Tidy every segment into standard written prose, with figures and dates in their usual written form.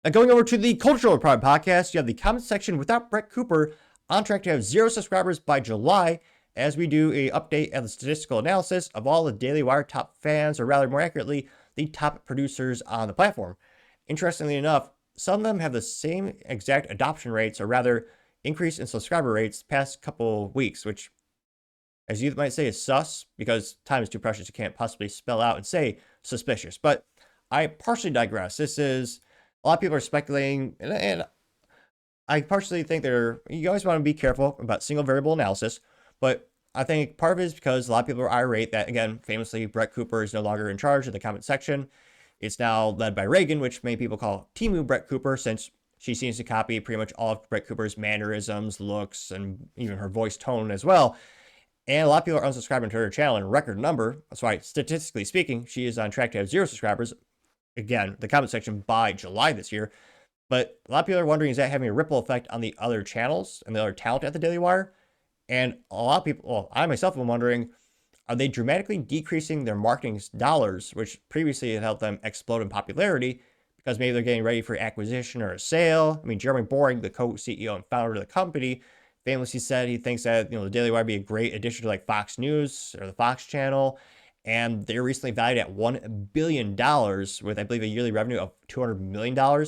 And going over to the Cultural Report podcast, you have the comment section without Brett Cooper on track to have 0 subscribers by July as we do a update and the statistical analysis of all the Daily Wire top fans, or rather more accurately, the top producers on the platform. Interestingly enough, some of them have the same exact adoption rates, or rather increase in subscriber rates past couple weeks, which, as you might say, is sus because time is too precious. You can't possibly spell out and say suspicious. But I partially digress. This is a lot of people are speculating, and I partially think you always want to be careful about single variable analysis, but I think part of it is because a lot of people are irate that, again, famously, Brett Cooper is no longer in charge of the comment section. It's now led by Reagan, which many people call Timu Brett Cooper, since she seems to copy pretty much all of Brett Cooper's mannerisms, looks, and even her voice tone as well. And a lot of people are unsubscribing to her channel in record number. That's why, statistically speaking, she is on track to have 0 subscribers. Again, the comment section by July this year. But a lot of people are wondering, is that having a ripple effect on the other channels and the other talent at the Daily Wire? And a lot of people, well, I myself am wondering, are they dramatically decreasing their marketing dollars, which previously had helped them explode in popularity, because maybe they're getting ready for acquisition or a sale? I mean, Jeremy Boring, the co-CEO and founder of the company, famously said he thinks that, the Daily Wire would be a great addition to like Fox News or the Fox channel. And they're recently valued at $1 billion with, I believe, a yearly revenue of $200 million.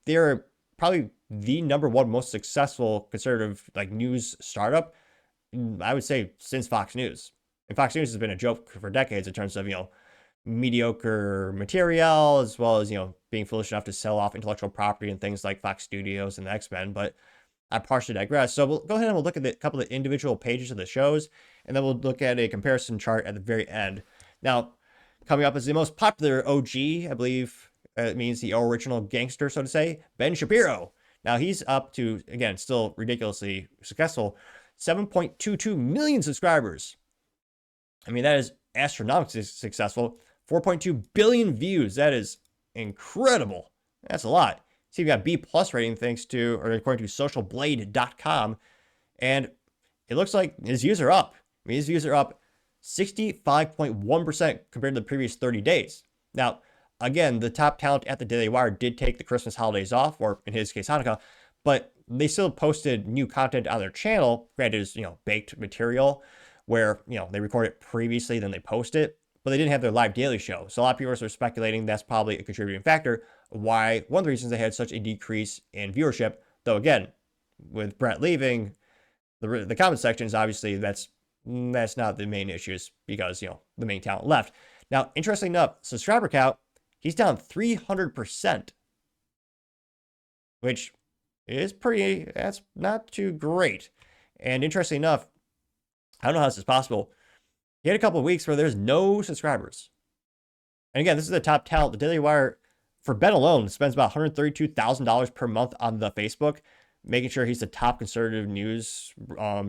They're probably the number one most successful conservative like news startup, I would say, since Fox News. And Fox News has been a joke for decades in terms of, mediocre material, as well as, being foolish enough to sell off intellectual property and things like Fox Studios and the X-Men. But I partially digress. So we'll go ahead and we'll look at a couple of individual pages of the shows, and then we'll look at a comparison chart at the very end. Now, coming up is the most popular OG, I believe it means the original gangster, so to say, Ben Shapiro. Now, he's up to, again, still ridiculously successful, 7.22 million subscribers. I mean, that is astronomically successful. 4.2 billion views. That is incredible. That's a lot. See, we got B+ rating thanks to, or according to socialblade.com. And it looks like his views are up. I mean, his views are up 65.1% compared to the previous 30 days. Now, again, the top talent at the Daily Wire did take the Christmas holidays off, or in his case, Hanukkah, but they still posted new content on their channel. Granted, it's, baked material where, they record it previously, then they post it, but they didn't have their live daily show. So a lot of people are speculating that's probably a contributing factor why one of the reasons they had such a decrease in viewership. Though, again, with Brett leaving, the comment section is obviously that's not the main issue, because, the main talent left. Now, interestingly enough, subscriber count, he's down 300%, which is that's not too great. And interestingly enough, I don't know how this is possible. He had a couple of weeks where there's no subscribers. And again, this is the top talent. The Daily Wire, for Ben alone, spends about $132,000 per month on the Facebook, making sure he's the top conservative news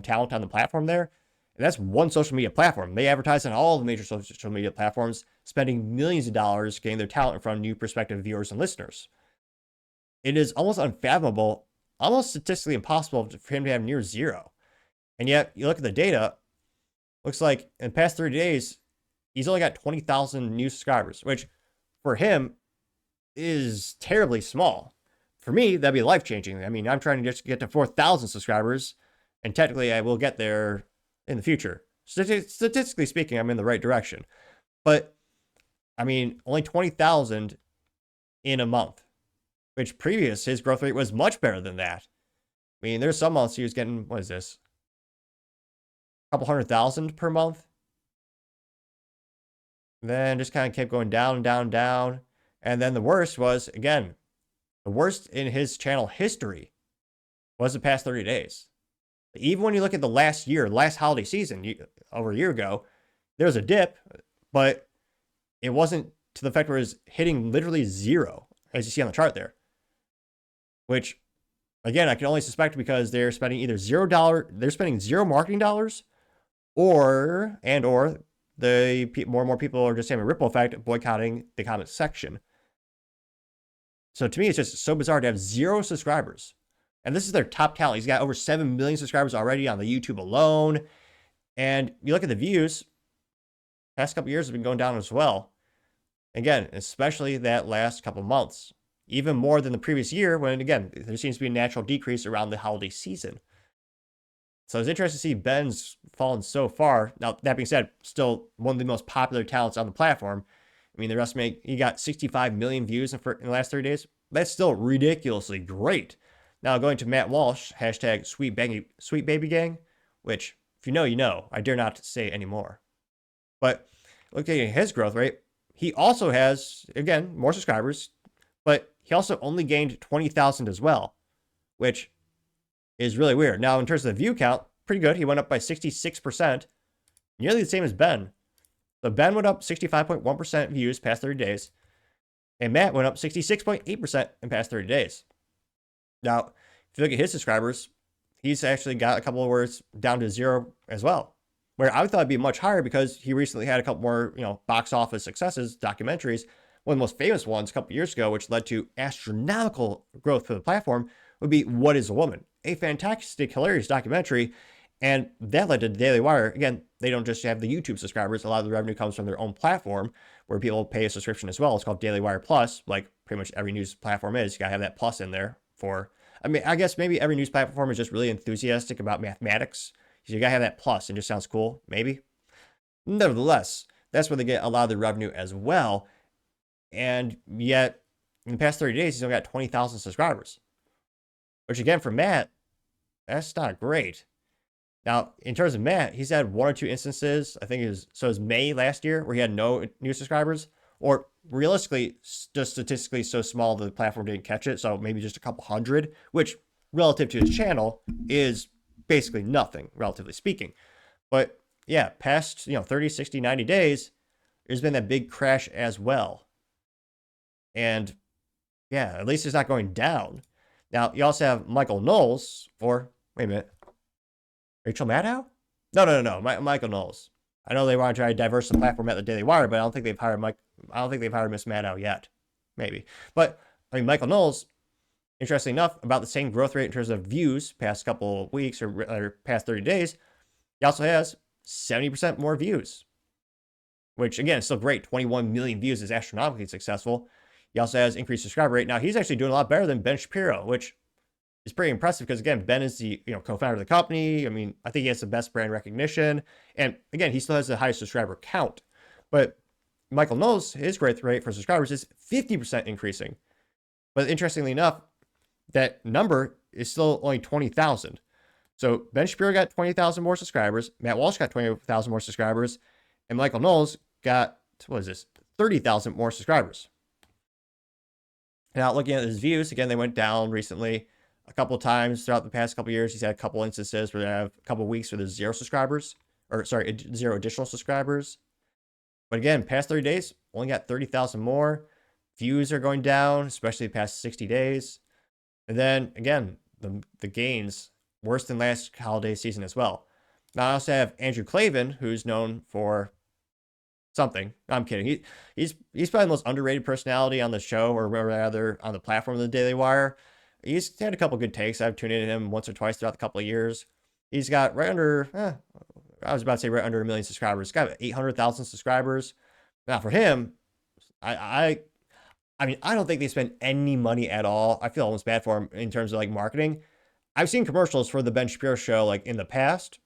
talent on the platform there. And that's one social media platform. They advertise on all the major social media platforms, spending millions of dollars getting their talent in front of new prospective viewers and listeners. It is almost unfathomable, almost statistically impossible for him to have near 0. And yet, you look at the data, looks like in the past 30 days, he's only got 20,000 new subscribers, which for him is terribly small. For me, that'd be life-changing. I mean, I'm trying to just get to 4,000 subscribers, and technically I will get there in the future. Statistically speaking, I'm in the right direction. But, I mean, only 20,000 in a month, which his growth rate was much better than that. I mean, there's some months he was getting, what is this? A couple 100,000 per month. Then just kind of kept going down, down, down. And then the worst was, again, the worst in his channel history was the past 30 days. Even when you look at the last holiday season, over a year ago, there was a dip, but it wasn't to the fact where it was hitting literally 0, as you see on the chart there. Which, again, I can only suspect because they're spending either they're spending 0 marketing dollars, or more and more people are just having a ripple effect, boycotting the comment section. So to me, it's just so bizarre to have 0 subscribers. And this is their top talent. He's got over 7 million subscribers already on the YouTube alone. And you look at the views, past couple years have been going down as well. Again, especially that last couple months. even more than the previous year when, again, there seems to be a natural decrease around the holiday season. So it's interesting to see Ben's fallen so far. Now, that being said, still one of the most popular talents on the platform. I mean, the estimate he got 65 million views in the last 30 days. That's still ridiculously great. Now, going to Matt Walsh, hashtag Sweet Baby Gang, which, if you know, you know. I dare not say anymore. But looking at his growth rate, he also has, again, more subscribers, but he also only gained 20,000 as well, which is really weird. Now, in terms of the view count, pretty good. He went up by 66%, nearly the same as Ben. So Ben went up 65.1% views past 30 days, and Matt went up 66.8% in past 30 days. Now, if you look at his subscribers, he's actually got a couple of words down to 0 as well, where I thought it'd be much higher because he recently had a couple more, box office successes, documentaries. One of the most famous ones a couple years ago, which led to astronomical growth for the platform, would be What is a Woman? A fantastic, hilarious documentary. And that led to the Daily Wire. Again, they don't just have the YouTube subscribers. A lot of the revenue comes from their own platform where people pay a subscription as well. It's called Daily Wire Plus, like pretty much every news platform is. You got to have that plus in there for, I guess maybe every news platform is just really enthusiastic about mathematics. So you got to have that plus. It just sounds cool, maybe. Nevertheless, that's where they get a lot of the revenue as well. And yet, in the past 30 days, he's only got 20,000 subscribers. Which again, for Matt, that's not great. Now, in terms of Matt, he's had one or two instances, I think it was May last year, where he had no new subscribers, or realistically, just statistically so small that the platform didn't catch it, so maybe just a couple hundred, which relative to his channel is basically nothing, relatively speaking. But yeah, past 30, 60, 90 days, there's been that big crash as well. And yeah, at least it's not going down. Now, you also have Michael Knowles, or, wait a minute, Rachel Maddow? No. Michael Knowles. I know they want to try to diversify the platform at the Daily Wire, but I don't think they've hired Miss Maddow yet. Maybe. But, Michael Knowles, interesting enough, about the same growth rate in terms of views past couple of weeks or past 30 days. He also has 70% more views, which, again, is still great. 21 million views is astronomically successful. He also has increased subscriber rate. Now, he's actually doing a lot better than Ben Shapiro, which is pretty impressive because, again, Ben is the co-founder of the company. I think he has the best brand recognition. And, again, he still has the highest subscriber count. But Michael Knowles, his growth rate for subscribers is 50% increasing. But interestingly enough, that number is still only 20,000. So Ben Shapiro got 20,000 more subscribers. Matt Walsh got 20,000 more subscribers. And Michael Knowles got, 30,000 more subscribers. Now, looking at his views, again, they went down recently a couple of times throughout the past couple of years. He's had a couple instances where they have a couple of weeks where there's 0 additional subscribers. But again, past 30 days, only got 30,000 more. Views are going down, especially the past 60 days. And then, again, the gains, worse than last holiday season as well. Now, I also have Andrew Klavan, who's known for something. I'm kidding. He's probably the most underrated personality on the show, or rather on the platform of the Daily Wire. He's had a couple good takes. I've tuned in to him once or twice throughout the couple of years. He's got right under 1 million subscribers. He's got 800,000 subscribers. Now for him, I don't think they spend any money at all. I feel almost bad for him in terms of marketing. I've seen commercials for the Ben Shapiro show in the past.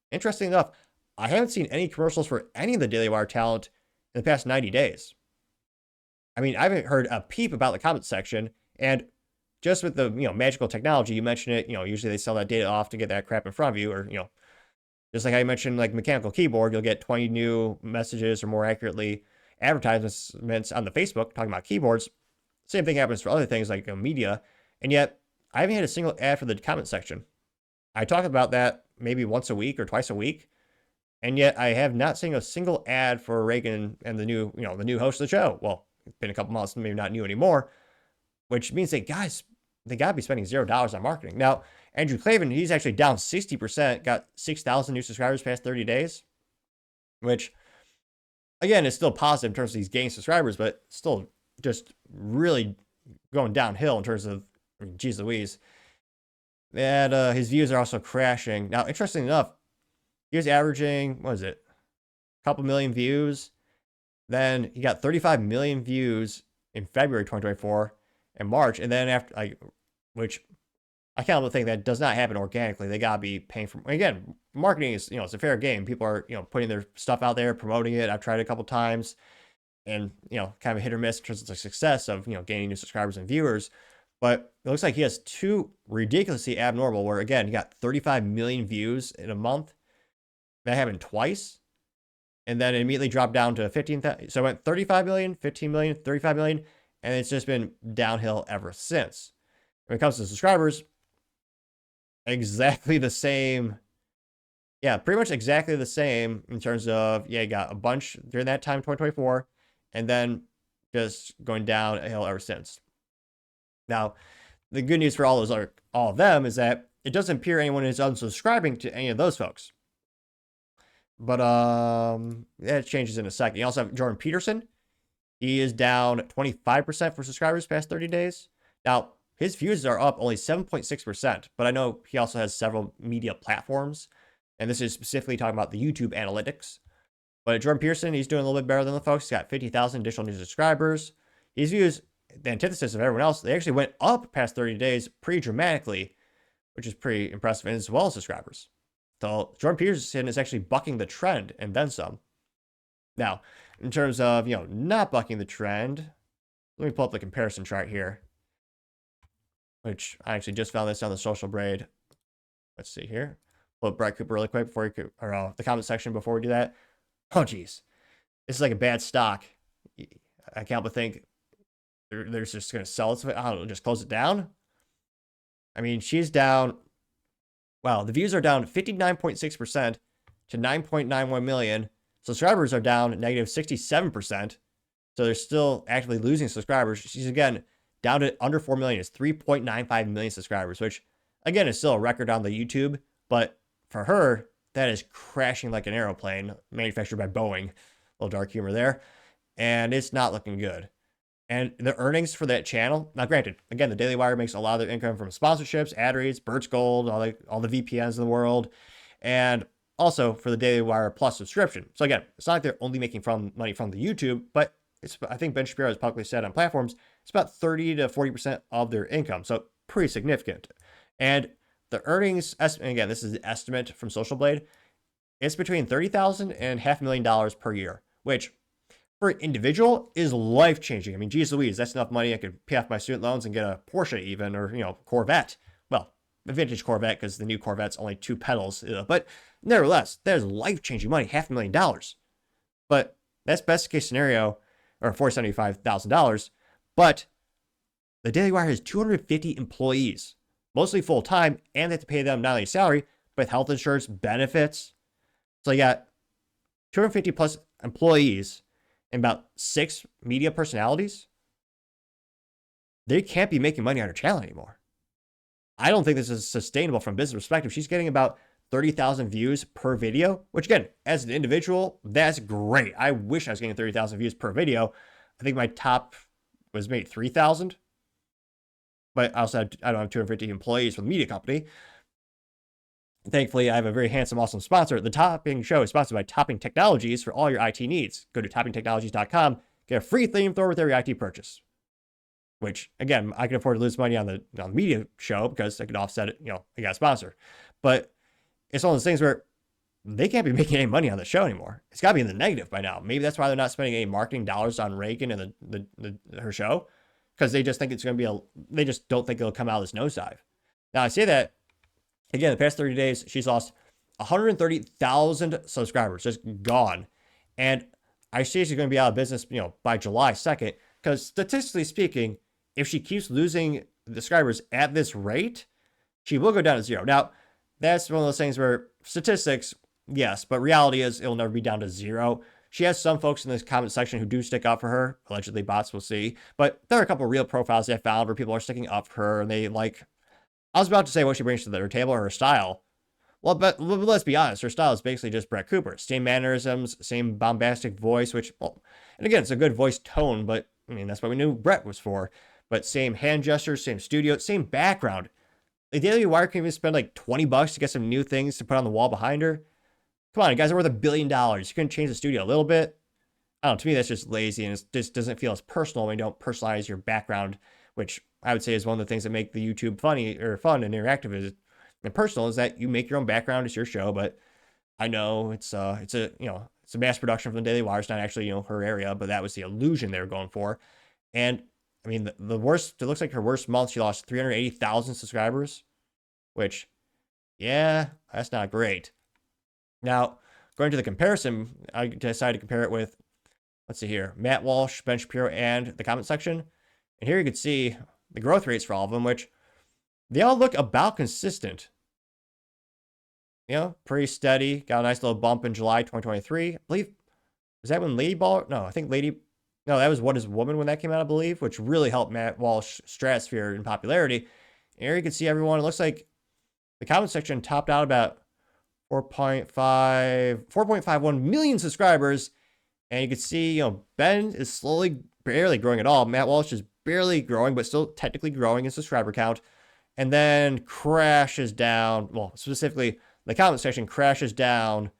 Interesting enough, I haven't seen any commercials for any of the Daily Wire talent in the past 90 days. I haven't heard a peep about the comment section, and just with the magical technology, you mentioned it, usually they sell that data off to get that crap in front of you, or just like I mentioned, mechanical keyboard, you'll get 20 new messages, or more accurately, advertisements on the Facebook talking about keyboards. Same thing happens for other things like media, and yet I haven't had a single ad for the comment section. I talk about that maybe once a week or twice a week, and yet I have not seen a single ad for Reagan and the new host of the show. Well, it's been a couple months, maybe not new anymore, which means they got to be spending $0 on marketing. Now, Andrew Klavan, he's actually down 60%, got 6,000 new subscribers past 30 days, which, again, is still positive in terms of these gained subscribers, but still just really going downhill in terms of, geez Louise. And his views are also crashing. Now, interesting enough, he was averaging, a couple million views. Then he got 35 million views in February 2024. in March, and then after which I can't think that does not happen organically. They gotta be paying for. Again, marketing is it's a fair game. People are putting their stuff out there, promoting it. I've tried it a couple times, and kind of a hit or miss in terms of the success of gaining new subscribers and viewers. But it looks like he has two ridiculously abnormal. Where again, he got 35 million views in a month. That happened twice, and then it immediately dropped down to 15,000. So it went 35 million, 15 million, 35 million, and it's just been downhill ever since. When it comes to subscribers, exactly the same. Yeah, pretty much exactly the same in terms of, you got a bunch during that time, 2024, and then just going downhill ever since. Now, the good news for all of them is that it doesn't appear anyone is unsubscribing to any of those folks. But that changes in a second. You also have Jordan Peterson. He is down 25% for subscribers past 30 days. Now, his views are up only 7.6%, but I know he also has several media platforms, and this is specifically talking about the YouTube analytics. But Jordan Peterson, he's doing a little bit better than the folks. He's got 50,000 additional new subscribers. His views, the antithesis of everyone else, they actually went up past 30 days pretty dramatically, which is pretty impressive, and as well as subscribers. So Jordan Peterson is actually bucking the trend and then some. Now, in terms of, not bucking the trend, let me pull up the comparison chart here, which I actually just found this on the Social Braid. Let's see here. Pull up Brett Cooper really quick before or the comment section before we do that. Oh, geez. This is like a bad stock. I can't but think they're just going to sell it. I don't know, just close it down. I mean, she's down. Wow, the views are down 59.6% to 9.91 million. Subscribers are down negative 67%. So they're still actively losing subscribers. She's, again, down to under 4 million. It's 3.95 million subscribers, which, again, is still a record on the YouTube. But for her, that is crashing like an airplane manufactured by Boeing. A little dark humor there. And it's not looking good. And the earnings for that channel, now granted, again, the Daily Wire makes a lot of their income from sponsorships, ad reads, Birch Gold, all the VPNs in the world, and also for the Daily Wire Plus subscription. So again, it's not like they're only making money from the YouTube, but I think Ben Shapiro has publicly said on platforms, it's about 30 to 40% of their income. So pretty significant. And the earnings, and again, this is the estimate from Social Blade, it's between $30,000 and $500,000 per year, which for an individual is life-changing. I mean, geez Louise, that's enough money I could pay off my student loans and get a Porsche even, or, Corvette. Well, a vintage Corvette, because the new Corvette's only 2 pedals. But nevertheless, that is life-changing money, $500,000. But that's best case scenario, or $475,000. But the Daily Wire has 250 employees, mostly full-time, and they have to pay them not only salary, but health insurance, benefits. So you got 250 plus employees and about 6 media personalities. They can't be making money on her channel anymore. I don't think this is sustainable from a business perspective. She's getting about 30,000 views per video, which again, as an individual, that's great. I wish I was getting 30,000 views per video. I think my top was maybe 3,000. But I don't have 250 employees for the media company. Thankfully, I have a very handsome, awesome sponsor. The Topping Show is sponsored by Topping Technologies for all your IT needs. Go to toppingtechnologies.com, get a free flamethrower with every IT purchase. Which, again, I can afford to lose money on the media show because I can offset it, I got a sponsor. But it's one of those things where they can't be making any money on the show anymore. It's got to be in the negative by now. Maybe that's why they're not spending any marketing dollars on Reagan and her show, because they just think it's going to be they just don't think it'll come out of this nosedive. Now, I say that, again, the past 30 days, she's lost 130,000 subscribers, just gone. And I see she's going to be out of business, by July 2nd, because statistically speaking, if she keeps losing subscribers at this rate, she will go down to 0. Now, that's one of those things where statistics, yes, but reality is it'll never be down to 0. She has some folks in this comment section who do stick up for her, allegedly bots, we'll see. But there are a couple of real profiles I found where people are sticking up for her, and they I was about to say what she brings to their table or her style. Well, but let's be honest, her style is basically just Brett Cooper. Same mannerisms, same bombastic voice, which, and again, it's a good voice tone, but I mean, that's what we knew Brett was for. But same hand gestures, same studio, same background. The Daily Wire can even spend like $20 to get some new things to put on the wall behind her. Come on, you guys are worth $1 billion. You couldn't change the studio a little bit? I don't know, to me, that's just lazy, and it just doesn't feel as personal when you don't personalize your background, which I would say is one of the things that make the YouTube funny or fun and interactive and personal is that you make your own background. It's your show, but I know it's a it's a mass production from the Daily Wire. It's not actually her area, but that was the illusion they were going for. And I mean the worst. It looks like her worst month. She lost 380,000 subscribers, which that's not great. Now going to the comparison, I decided to compare it with, let's see here, Matt Walsh, Ben Shapiro, and the comment section. And here you can see the growth rates for all of them, which they all look about consistent. Pretty steady. Got a nice little bump in July 2023. I believe, was that when Lady Ball? No, I think no, that was What Is Woman when that came out, I believe, which really helped Matt Walsh stratosphere in popularity. And here you can see everyone. It looks like the comment section topped out about 4.51 million subscribers. And you can see, Ben is slowly, barely growing at all. Matt Walsh is barely growing, but still technically growing in subscriber count. And then crashes down. Well, specifically, the comment section crashes down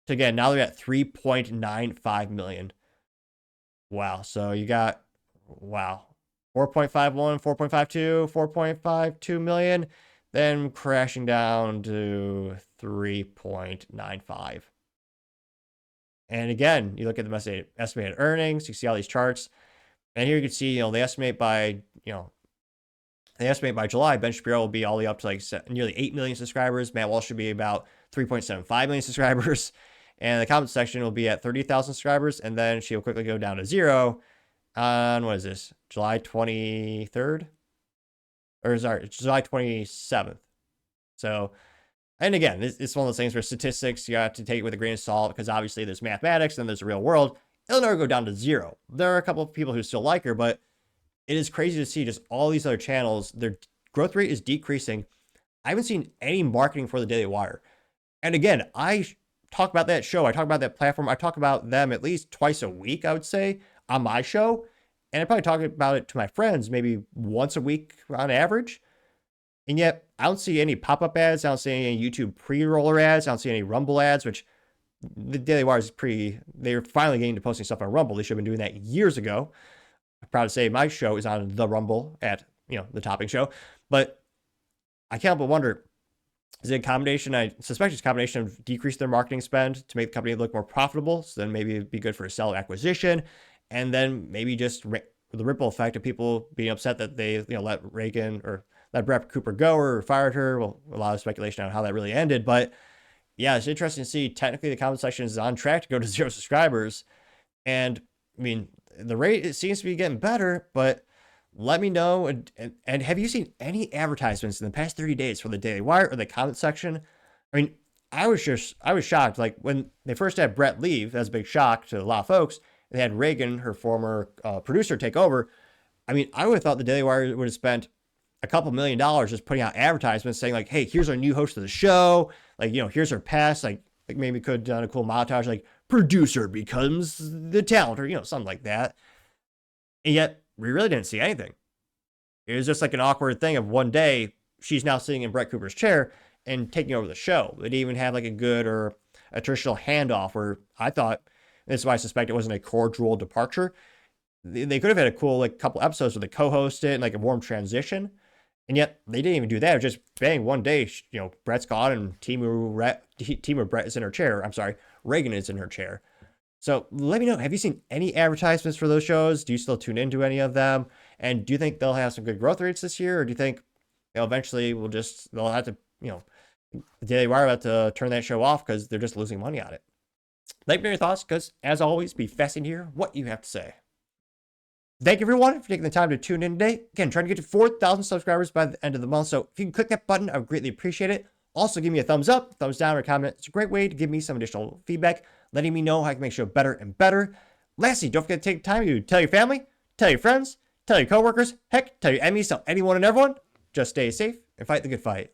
to, again, now they're at 3.95 million. Wow. So you got, 4.51, 4.52, 4.52 million, then crashing down to 3.95. And again, you look at the estimated earnings, you see all these charts, and here you can see, they estimate by July, Ben Shapiro will be all the way up to like nearly 8 million subscribers. Matt Walsh should be about 3.75 million subscribers. And the comment section will be at 30,000 subscribers. And then she'll quickly go down to 0 on, what is this, July 23rd? Or sorry, July 27th. So, and again, it's one of those things where statistics, you have to take it with a grain of salt because obviously there's mathematics and there's the real world. It'll never go down to 0. There are a couple of people who still like her, but it is crazy to see just all these other channels. Their growth rate is decreasing. I haven't seen any marketing for the Daily Wire. And again, I talk about that show. I talk about that platform. I talk about them at least twice a week, I would say, on my show. And I probably talk about it to my friends maybe once a week on average. And yet, I don't see any pop-up ads. I don't see any YouTube pre-roller ads. I don't see any Rumble ads, which the Daily Wire is they're finally getting to posting stuff on Rumble. They should have been doing that years ago. I'm proud to say my show is on the Rumble at, the Topping Show. But I can't but wonder, is it a combination? I suspect it's a combination of decrease their marketing spend to make the company look more profitable. So then maybe it'd be good for a seller acquisition. And then maybe just the ripple effect of people being upset that they, let Reagan or let Brett Cooper go or fired her. Well, a lot of speculation on how that really ended. But yeah, it's interesting to see. Technically, the comment section is on track to go to 0 subscribers. And I mean, the rate, it seems to be getting better, but let me know. And have you seen any advertisements in the past 30 days for the Daily Wire or the comment section? I mean, I was shocked. Like when they first had Brett leave, that's a big shock to a lot of folks. They had Reagan, her former producer, take over. I mean, I would have thought the Daily Wire would have spent a couple $1 million just putting out advertisements saying like, hey, here's our new host of the show. Like, here's her past. Like maybe could have done a cool montage, like producer becomes the talent or, something like that. And yet we really didn't see anything. It was just like an awkward thing of one day she's now sitting in Brett Cooper's chair and taking over the show. They didn't even have like a good or a traditional handoff where I thought, this is why I suspect it wasn't a cordial departure. They could have had a cool like couple episodes where they co-hosted and like a warm transition. And yet they didn't even do that. It was just bang, one day, Brett's gone and Team of Brett is in her chair. I'm sorry, Reagan is in her chair. So let me know, have you seen any advertisements for those shows? Do you still tune into any of them? And do you think they'll have some good growth rates this year? Or do you think eventually they'll have to, the Daily Wire will have to turn that show off because they're just losing money on it? Let me know your thoughts because, as always, be fascinated to hear what you have to say. Thank you, everyone, for taking the time to tune in today. Again, trying to get to 4,000 subscribers by the end of the month. So if you can click that button, I would greatly appreciate it. Also, give me a thumbs up, thumbs down, or a comment. It's a great way to give me some additional feedback, letting me know how I can make the show better and better. Lastly, don't forget to take time to tell your family, tell your friends, tell your coworkers, heck, tell your enemies, tell anyone and everyone. Just stay safe and fight the good fight.